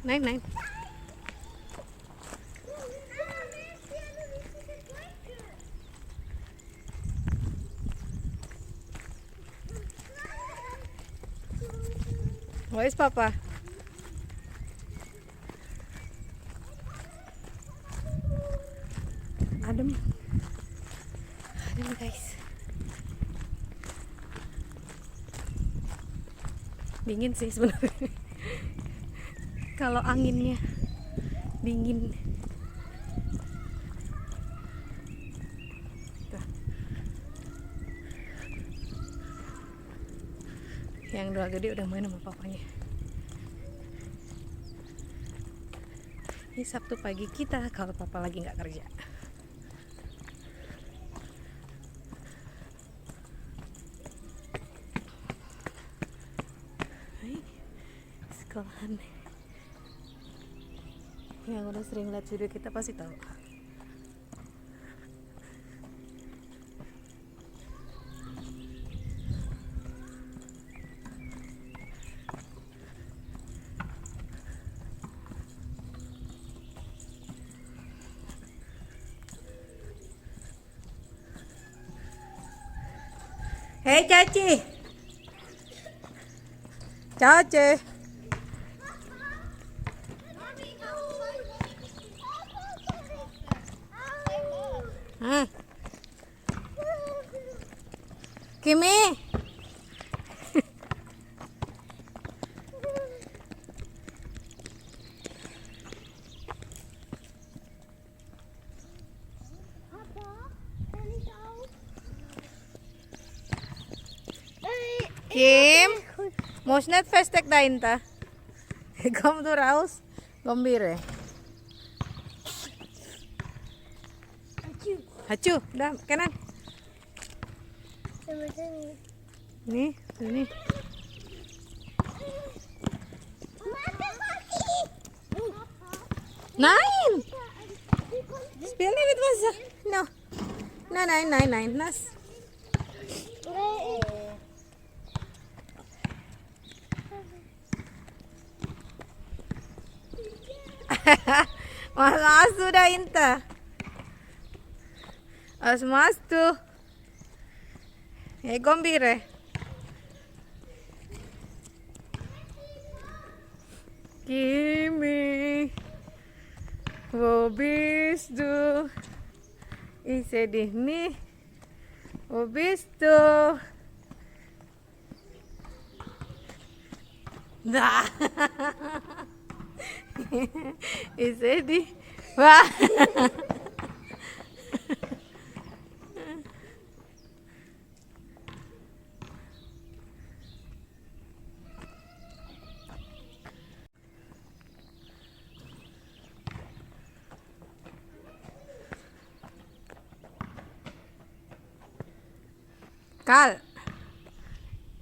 Nein, nein. Wo ist Papa? Adem. Adem guys. Dingin sih sebenarnya. Kalau anginnya dingin. Tuh. Yang dua gede udah main sama papanya. Ini Sabtu pagi kita kalau papa lagi nggak kerja. Hai, sekolahan. Yang udah sering lihat video kita pasti tahu. Hei Caci. Caci. Kimi. Kim, moest net vestek dahinter. Kom door raus. Gombire. Hacu, dah kanan. Nih, sini. Nein. Speel niet met wasser. No. Nein, nas. Was du dahinter? Was machst du? Hey Gombire. Kimi, wo bist du? Ich seh dich nicht. Wo bist du? Da. Ich seh dich. Wah.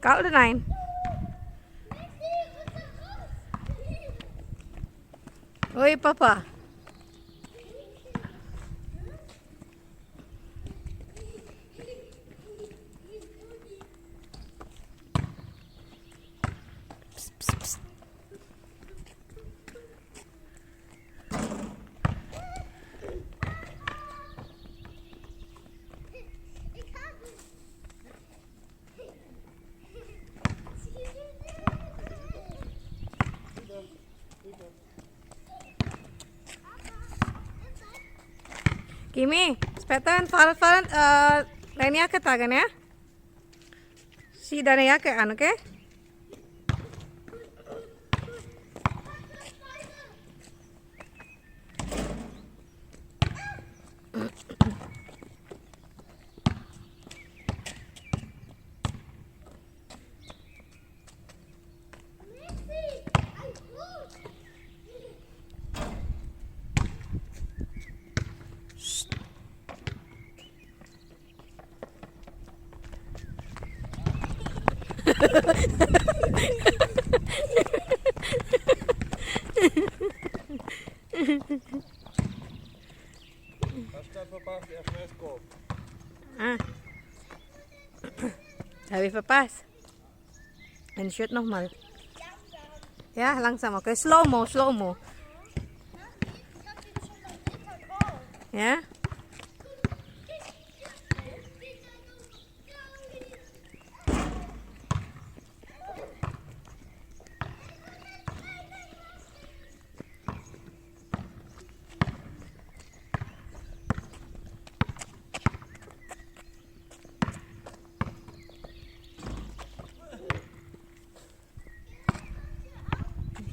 Kal udah naik. Oi papa. Psst, psst, psst. Kimi, spetan faran lain jaket agan ya? Si dana jaket anu ke? Habe ich verpasst. Ein Shirt nochmal. Ya, langsam. Oke, slow mo, slow mo. Ya.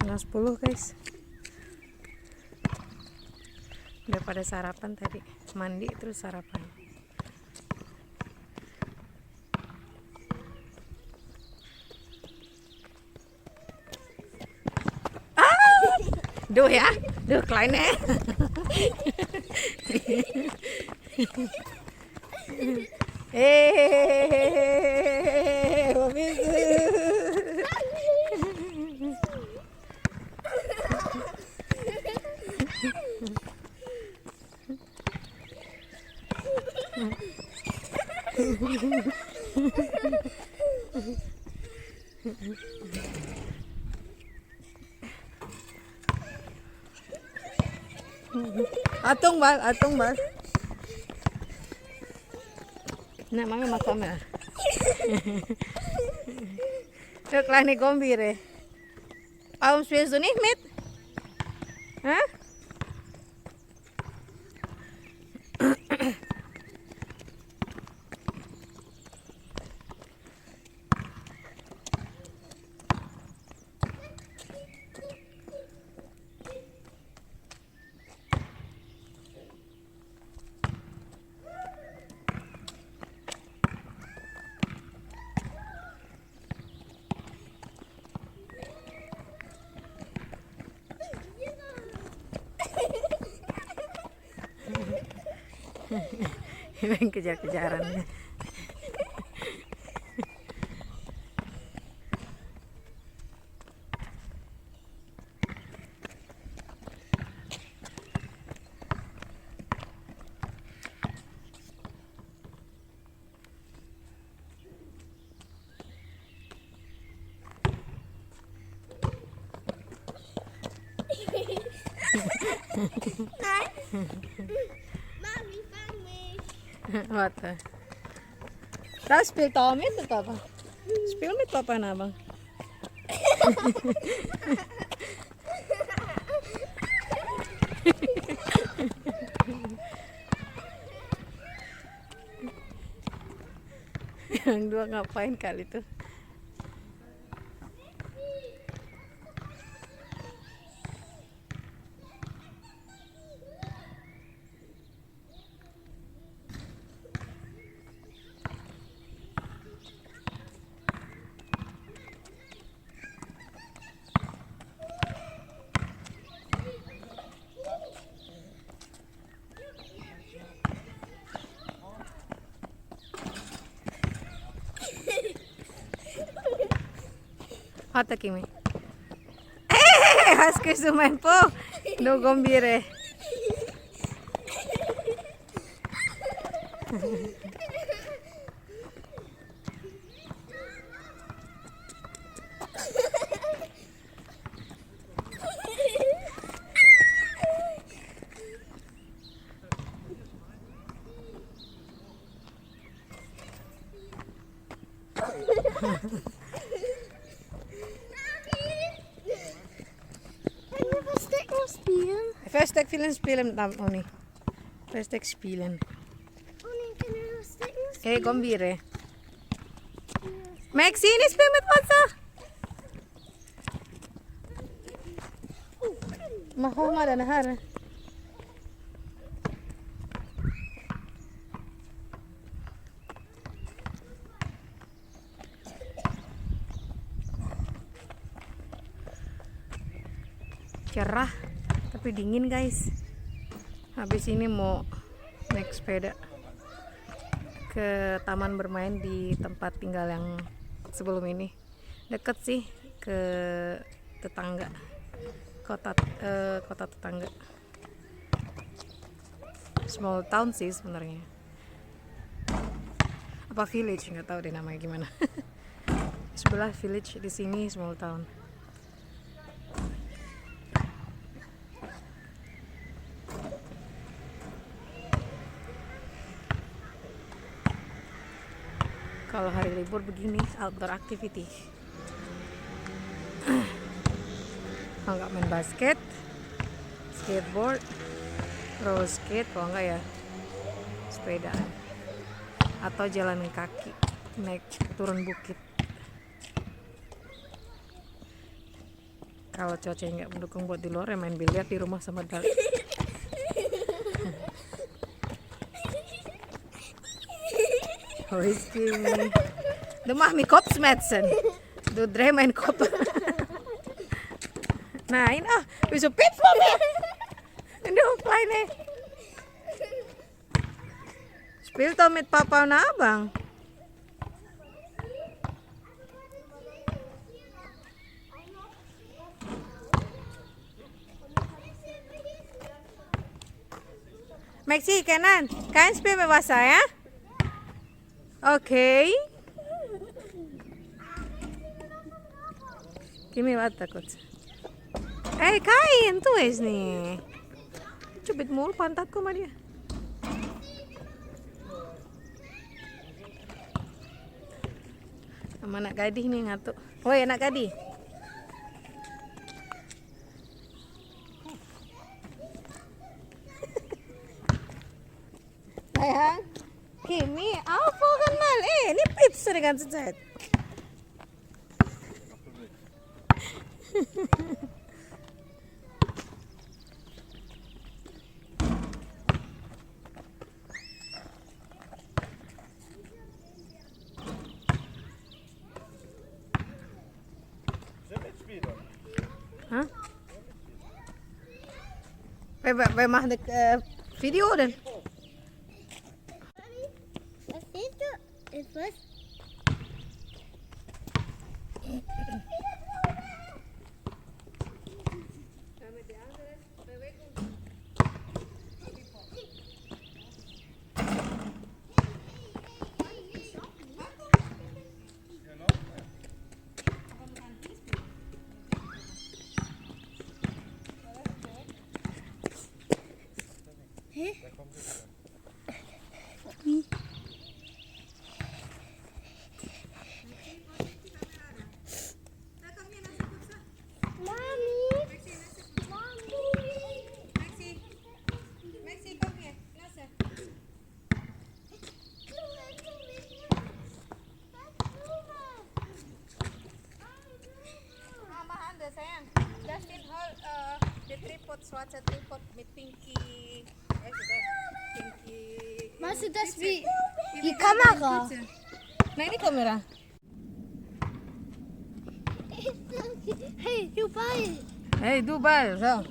Setengah 10 guys. Udah pada sarapan tadi, mandi terus sarapan. Duh ya, duh kleine. Wat is het? Atung bal. Nah, mami makan ya. Tuh kleine gombire. Waarom speelst du nicht mit? Hah? Ini kejar-kejaran. Mami, fang mich. Warte. Da spielt auch mit, Papa. Spiel mit Papa, Abang. Yang dua ngapain kali tuh? Hata Kimi. Was kriegst du mein Po? Du Gombire. Können wir Verstecken spielen? Versteck spielen mit Oni. Versteck spielen. Oni, können wir Verstecken spielen? Hey Gombire. Maxine, speel met Otsa. Mag maar dan haar. Cerah tapi dingin guys. Habis ini mau naik sepeda ke taman bermain di tempat tinggal yang sebelum ini. Deket sih ke tetangga, kota tetangga. Small town sih sebenarnya. Apa village, nggak tahu deh namanya gimana. Sebelah village, di sini small town. Kalau hari libur begini outdoor activity. Kalau nggak main basket, skateboard, roller skate, kalau nggak ya sepedaan atau jalan kaki naik turun bukit. Kalau cuacanya nggak mendukung buat di luar, ya main biliar di rumah sama dal. Kimi. De mag mijn kop smetsen. Doe draai mijn kop. Nee, nou, weer zo pip van me. En doe kleine. Speel dan met papa en abang. Maxi, kanan. Kan speel met Wassa, ya? Oké. Kimi, wat takut? Kain tuh es nih. Cubit mulu pantatku sama dia. Sama anak gadih nih ngatu. Woi, anak gadih. Sayang, Kimi, apa kenal? Ini pips dengan sejat. Huh? Wij maken de video dan. Wat is het? Het was... Sayang, daar zit al de tripod, zwarte tripod met pinky. Pinky. Maar ze dat is wie... Die camera. Nee, die camera. Hey, Dubai. Hey, Dubai, zo.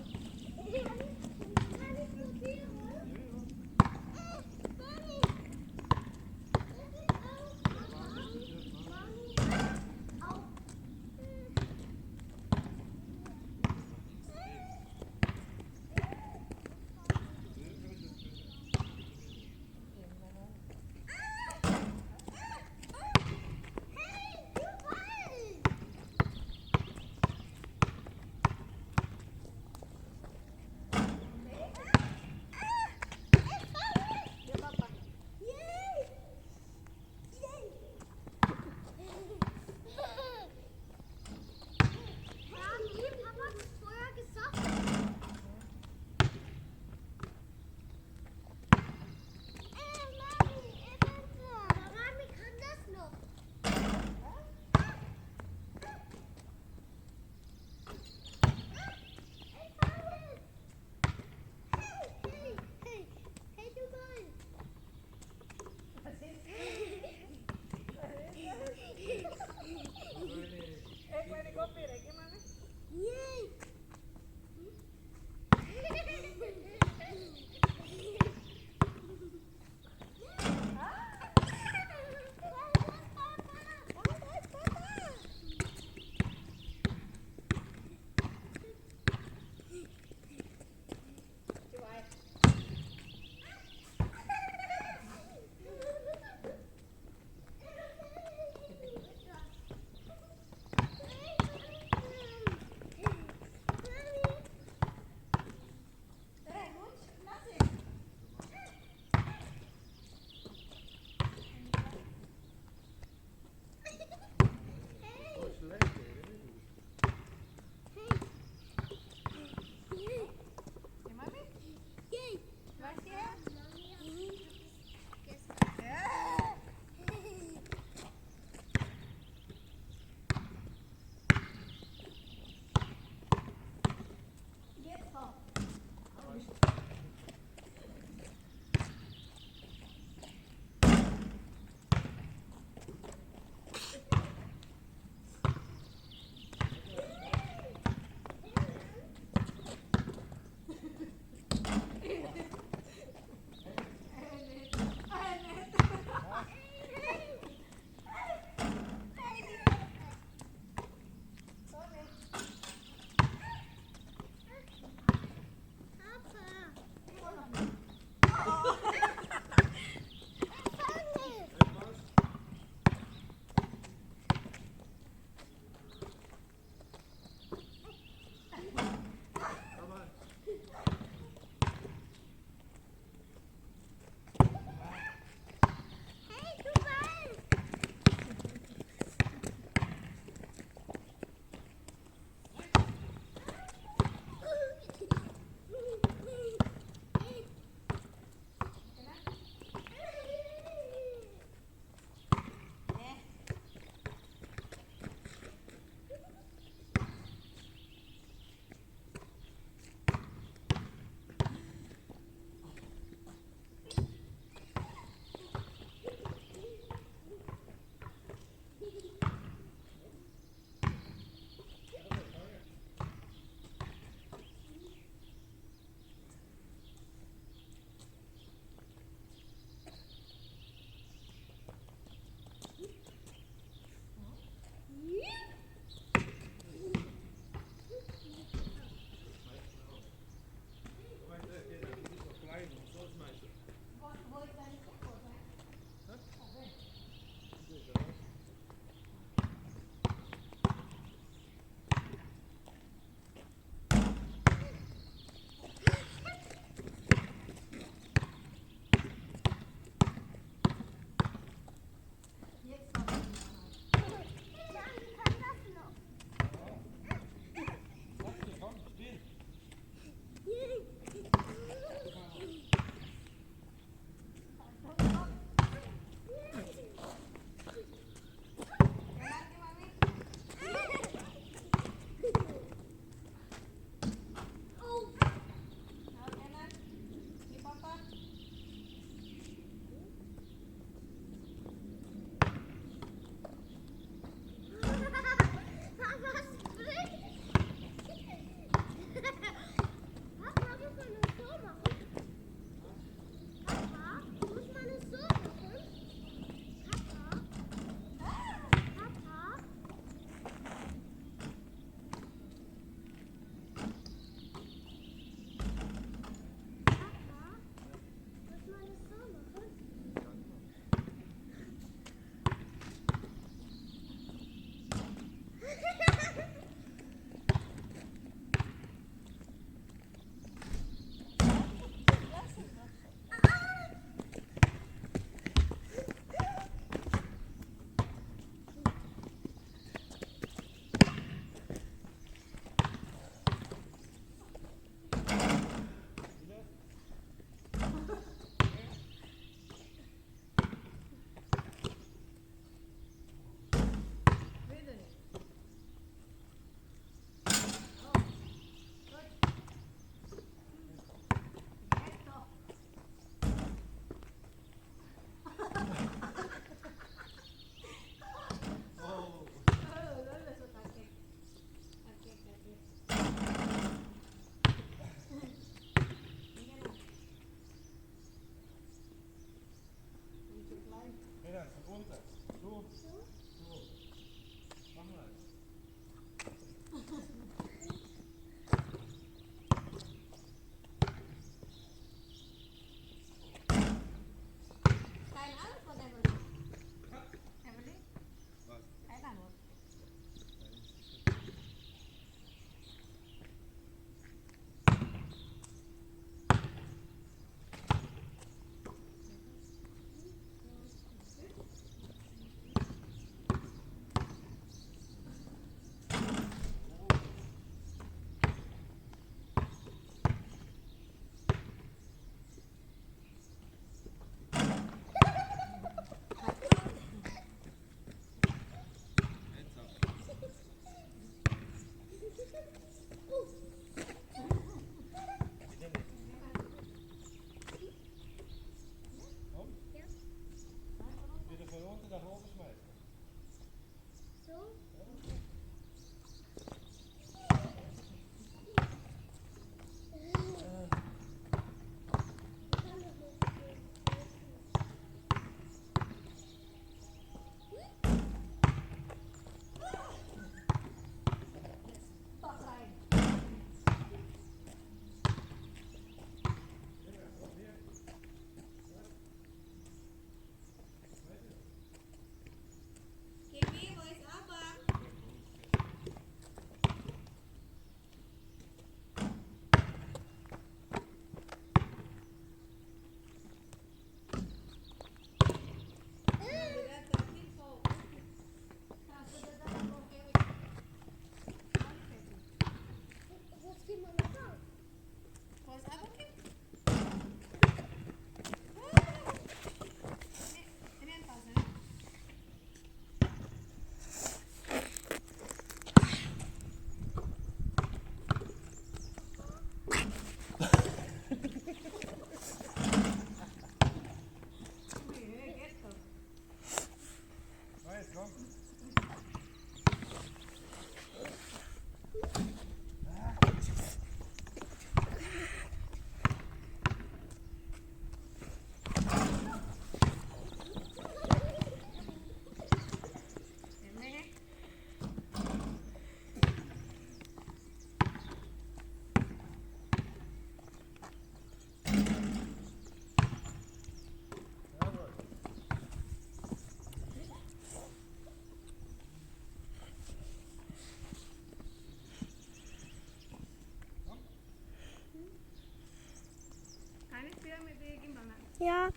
Ja.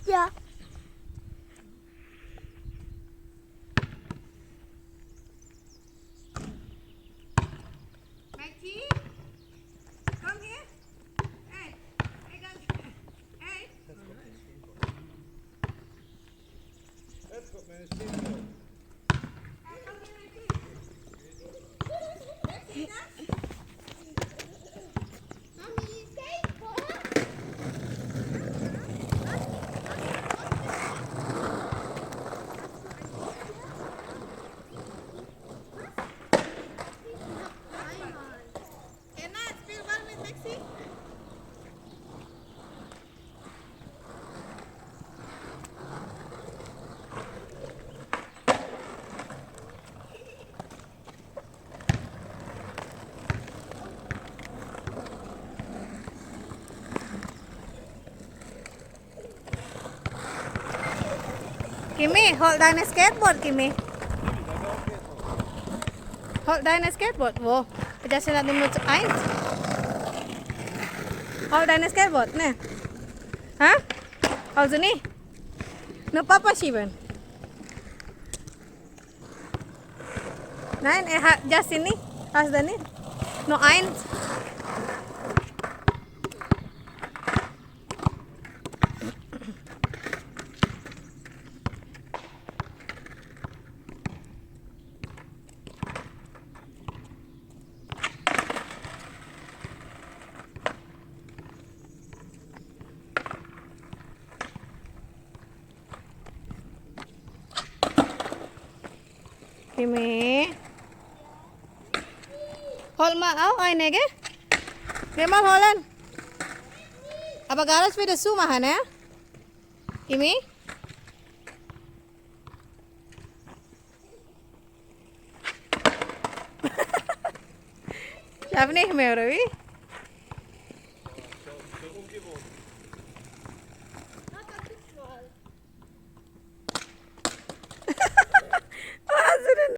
Ja. Mikey, come here. Hey, hey, guys. Hey. Edward, man, it's Steve. Mommy, skateboard. Kenneth, speel bal met Maxi. Kimmy, hold down a skateboard, Kimmy. Hold down a skateboard. Wow, pejaskan natin mo sa eins. Hold down a skateboard, ne? Ha? Also nicht? Nur Papa schieben. Nein, er hat just ini. Hast du nicht? Nur eins. Kimi. Hold mal auf, einige. Geh mal holen. Aber Garage wieder zumachen, ne? Kimi? Schaff nicht mehr, oder wie? Was hast du denn?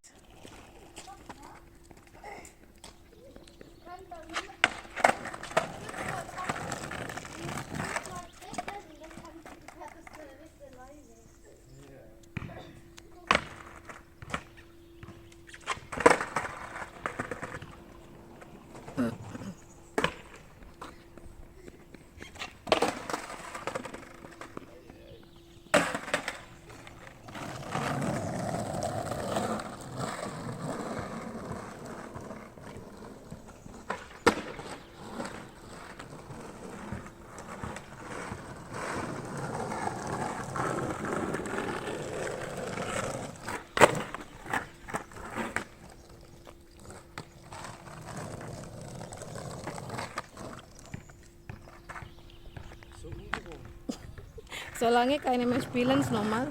Solange keine mehr spielen, ist normal.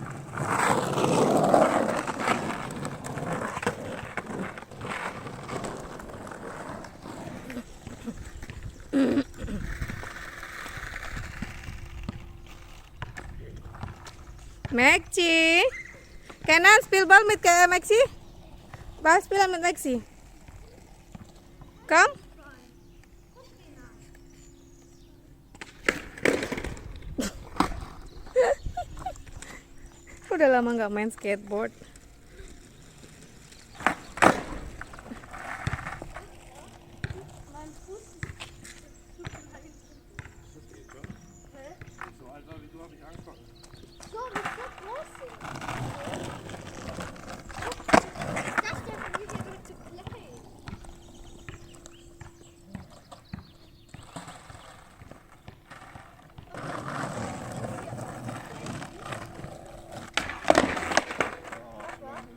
Maxi, Kenan, spiel bal mit Maxi. Bal spielen mit Maxi. Komm. Udah lama nggak main skateboard. So alt war wie du, habe ich angefangen. So, das ist so groß. Das ist der Video wird zu klein.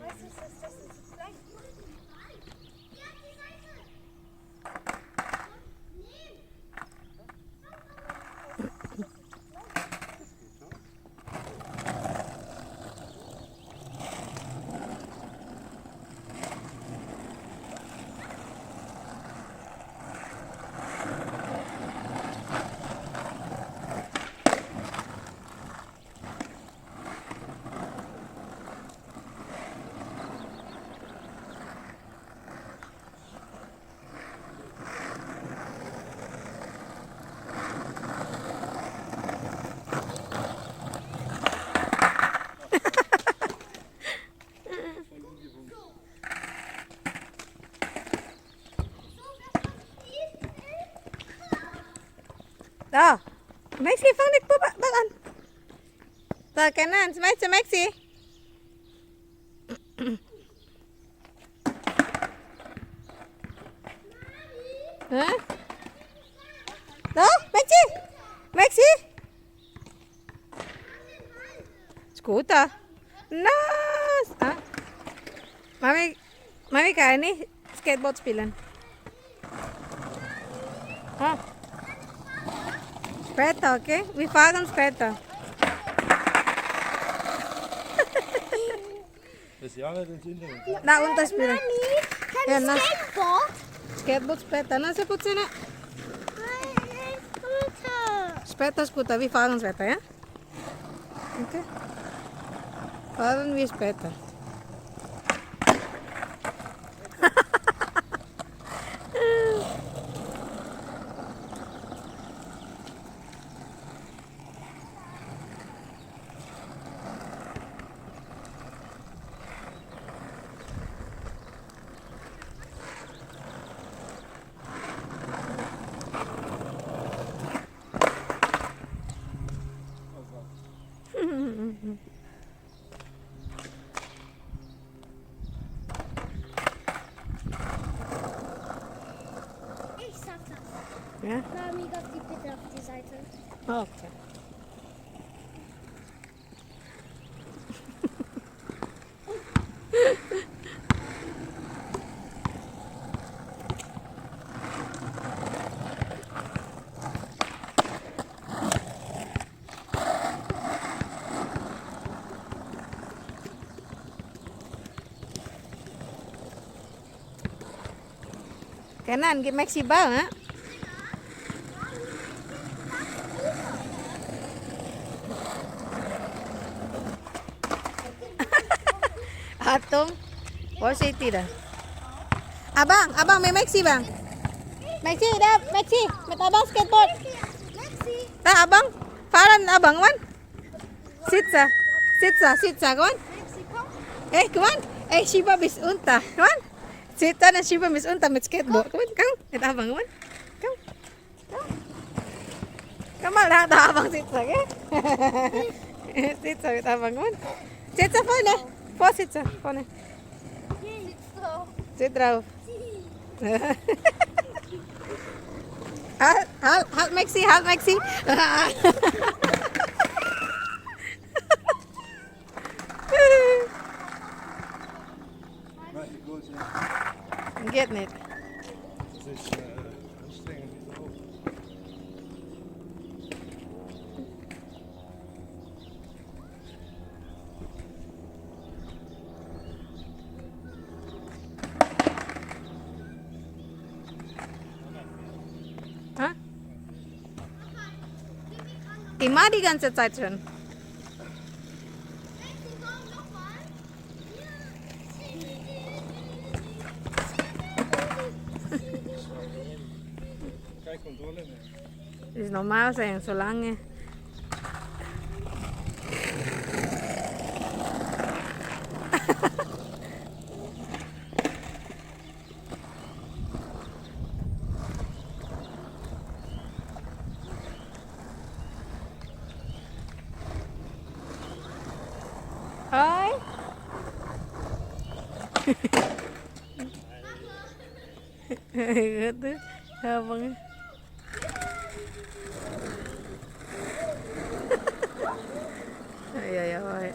Was ist das? Das ist zu klein. Ja, die Seite. Da. Maxi, fang dik po bal an. Da kanan, Maxi, Maxi. Huh? Da, Maxi. Maxi. Scooter. Nice. Ah. Mami kan ini skateboard spelen. Ah. Später, okay? Wir fahren später. Das Jahr ins Internet. Da unten spielen. Can Ja, you na. skateboard? Skateboard später. Na, se putzene. Scooter. Später Scooter. Wir fahren später, ja? Okay. Fahren wir später. Ich sag das. Ja? Mami, gib die bitte auf die Seite. Okay. Kanan, give Maxi bal, ha? Atung. Positif dah. Abang, main Maxi bang. Maxi dah, Maxi, met abang skateboard. Maxi. Dah abang, fahren abang man. Sitza, kawan. Maxi, komm. Kawan. Shiba bis unter, kawan. Sitza dan Shiba bis unter mit skateboard, kawan. Kamu, met abang, kawan. Kamu. Kamal dah abang sitza, ke? Sitza mit abang, kawan. Sitza vorne. Vorsitze, vorne. Sitzt drauf. Sit drauf. Halt Maxi. Maar ik wil zeggen, Geht nicht. het is anstrengend hier ook. Ha? Immer die ganze Zeit schon. Kijk, controle meer. Das ist normal sein, so lange. Hoi. Gitu. Abang. Ay.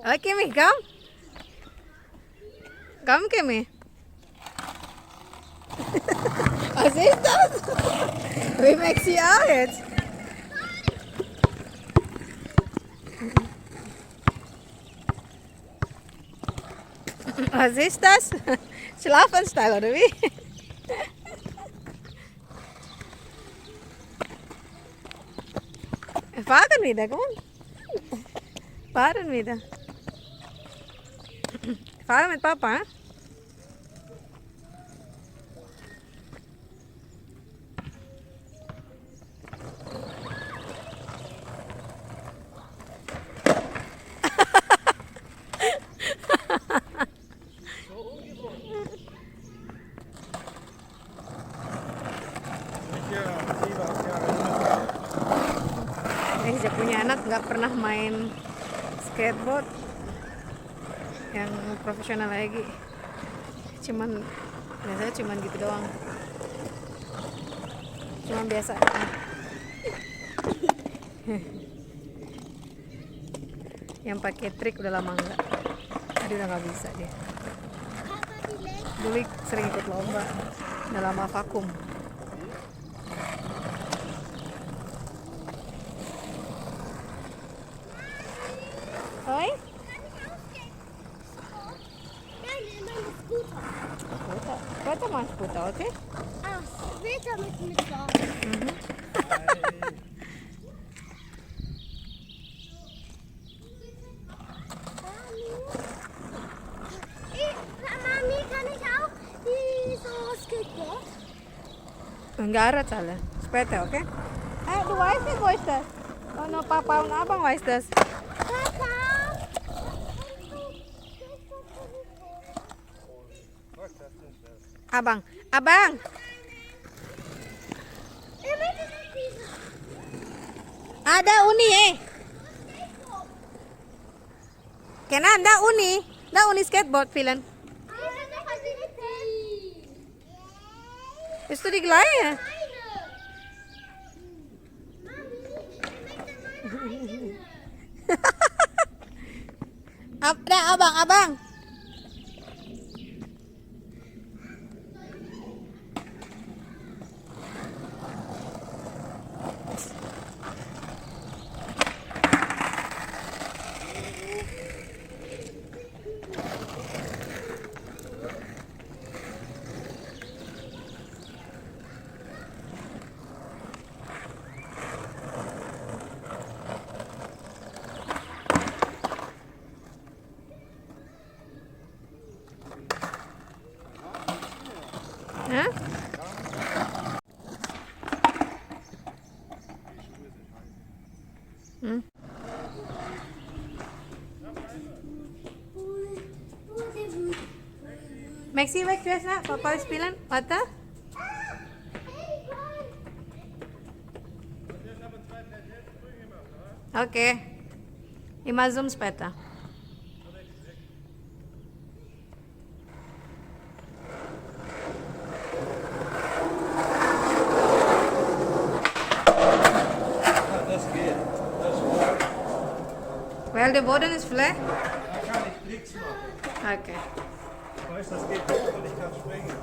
Okay, Kimi, komm. Komm, Kimi. Was ist das? Wie Maxi auch jetzt? Was ist das? Schlafanstall oder wie? Fahren wieder, komm. Fahren wieder. Fahren mit Papa, hm? main skateboard yang profesional lagi. Biasanya cuman gitu doang. Cuman biasa. Yang pakai trik udah lama enggak. Tadi udah nggak bisa dia. Dulu sering ikut lomba. Udah lama vakum. Oi? Nein, in meinem Scooter. Weiter mal Scooter, okay? Ah, später mitfahren. Mami, kann ich auch die so Skateboard? Enggak ada salah. Sepeda, okay? Du weißt nicht, wo ist das? Oh, no, Papa und Abang weiß das. Papa! Abang, Abang! Ich möchte nicht diese. Ada uni Kenan, da uni skateboard vielen. Ist du die gleiche? Abang. Hah? Maxi, weg terus nak. Papa spielen. Warte. Okay. Immer Zoom später. Das geht. Das ist gut. Weil der Boden ist flach. Da kann ich nichts machen. Okay. Ich weiß, das geht hoch und ich kann springen.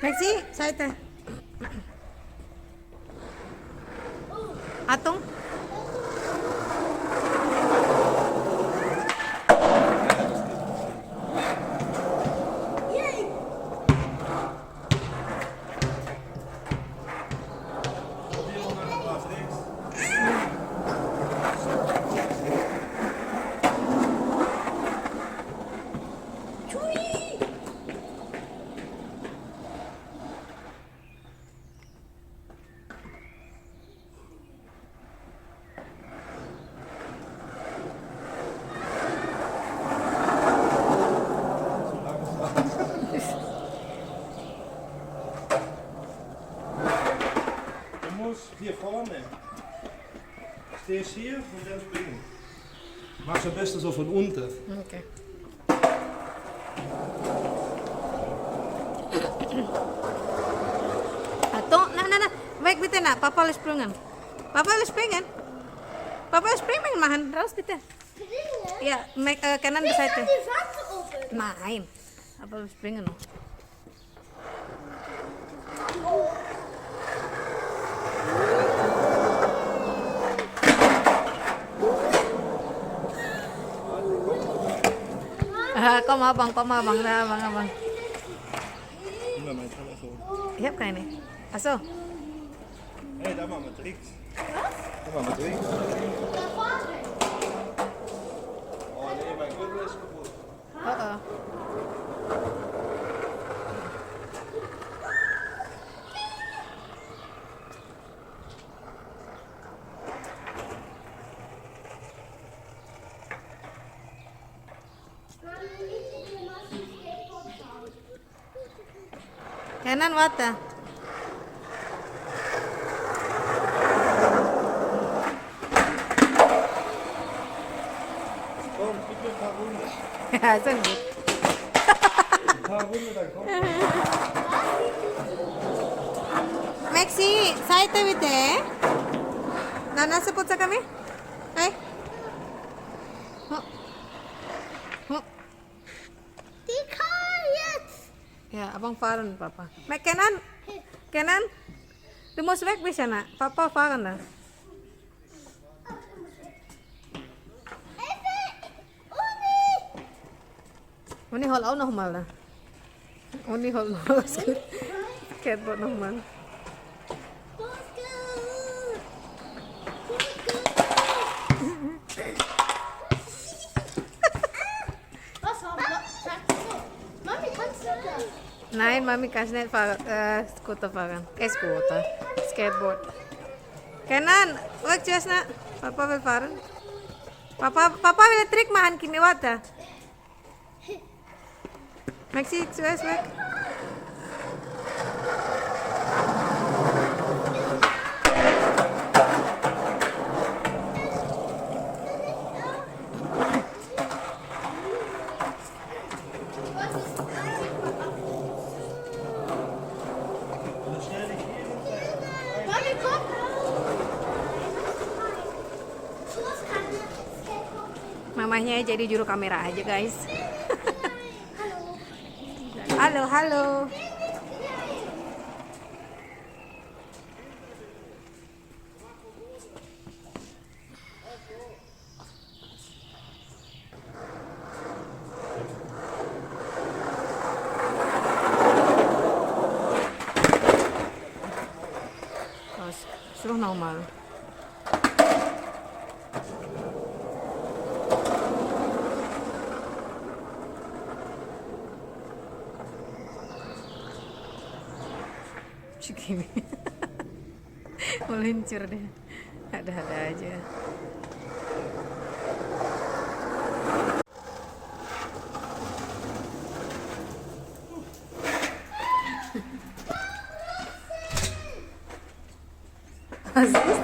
Maxi, Seite. Atung. Probier noch mal was links. Du musst hier vorne. Stehst hier und dann springen. Mach's am besten so von unten. Okay. Atung, na. Weg bitte nak. Papa will springen. Papa will springen machen. Raus bitte. Ja, kanan die Seite. Die Fenster open. Nein. Papa will springen noch. Komm abang. Da, abang. Immer mein Telefon. Ich habe keine. Achso. Hey, da machen wir Tricks. Da machen wir Tricks. Oh nee, mein Gürtel ist kaputt. Oh. Kenan wata. Komm, gib mir ein paar Runde. Ja, so gut. Ein paar Runde, dann komm. Maxi, saite bite. Nana sebut sa kami? Ay. Huh. Die Karl jetzt! Ya, abang fahren papa. Mek Kenan. Kenan. Du musst weg bisa nak. Papa fahren da. Uni hol auch noch mal da. Uni hol noch mal. Skateboard noch mal. Was war das? Mami, kannst du das? Nein, Mami kannst nicht Scooter fahren. Scooter. Skateboard. Kenan, weg just na. Papa will fahren. Papa will Trick machen, Kimi, warte. Maxi, zuerst weg. Und schnell dich hier hinsetzen. Mami, komm! Mamahnya jadi juru kamera aja, guys. Halo, halo. Suruh normal. Cikimi. Meluncur deh. Ada-ada aja. Aziz.